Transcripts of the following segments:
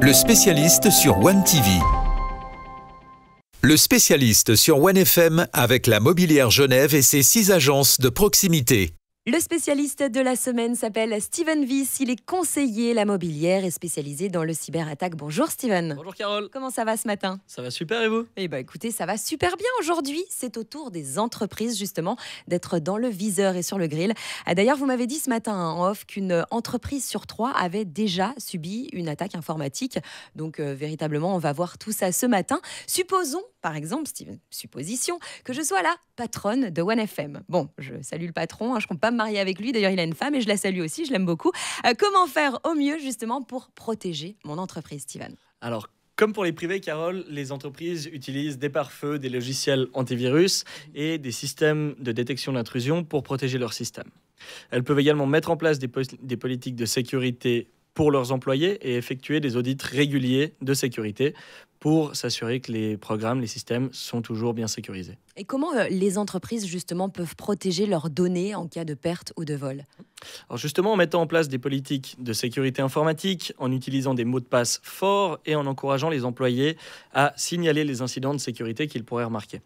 le spécialiste sur One TV. Le spécialiste sur One FM avec la Mobilière Genève et ses 6 agences de proximité. Le spécialiste de la semaine s'appelle Steven Wyss. Il est conseiller la mobilière et spécialisé dans le cyberattaque. Bonjour Steven. Bonjour Carole. Comment ça va ce matin? Ça va super et vous? Eh bien écoutez, ça va super bien aujourd'hui. C'est au tour des entreprises justement d'être dans le viseur et sur le grill. D'ailleurs, vous m'avez dit ce matin en off qu'une entreprise sur 3 avait déjà subi une attaque informatique. Donc véritablement, on va voir tout ça ce matin. Supposons, par exemple, Steven, supposition, que je sois la patronne de One FM. Bon, je salue le patron, je ne compte pas me marier avec lui. D'ailleurs, il a une femme et je la salue aussi, je l'aime beaucoup. Comment faire au mieux justement pour protéger mon entreprise, Steven? Alors, comme pour les privés, Carole, les entreprises utilisent des pare-feux, des logiciels antivirus et des systèmes de détection d'intrusion pour protéger leur système. Elles peuvent également mettre en place des politiques de sécurité pour leurs employés et effectuer des audits réguliers de sécurité pour s'assurer que les programmes, les systèmes sont toujours bien sécurisés. Et comment les entreprises justement peuvent protéger leurs données en cas de perte ou de vol? Alors justement, en mettant en place des politiques de sécurité informatique, en utilisant des mots de passe forts et en encourageant les employés à signaler les incidents de sécurité qu'ils pourraient remarquer.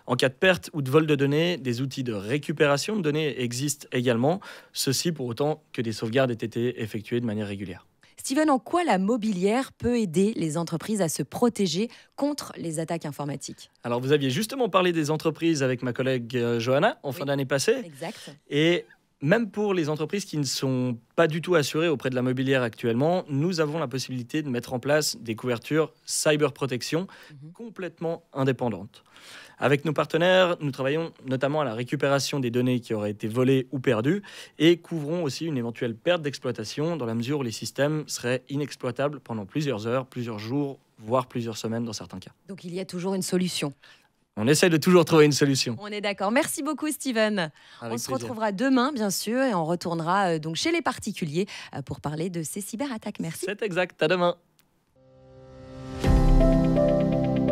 En cas de perte ou de vol de données, des outils de récupération de données existent également, ceci pour autant que des sauvegardes aient été effectuées de manière régulière. Steven, en quoi la mobilière peut aider les entreprises à se protéger contre les attaques informatiques? Alors vous aviez justement parlé des entreprises avec ma collègue Johanna en fin d'année passée. Exact. Et même pour les entreprises qui ne sont pas du tout assurées auprès de la mobilière actuellement, nous avons la possibilité de mettre en place des couvertures cyberprotection complètement indépendantes. Avec nos partenaires, nous travaillons notamment à la récupération des données qui auraient été volées ou perdues et couvrons aussi une éventuelle perte d'exploitation dans la mesure où les systèmes seraient inexploitables pendant plusieurs heures, plusieurs jours, voire plusieurs semaines dans certains cas. Donc il y a toujours une solution. On essaie de toujours trouver une solution. On est d'accord. Merci beaucoup Steven. On se retrouvera demain bien sûr et on retournera donc chez les particuliers pour parler de ces cyberattaques. Merci. C'est exact. À demain.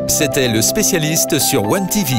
C'était le spécialiste sur One TV.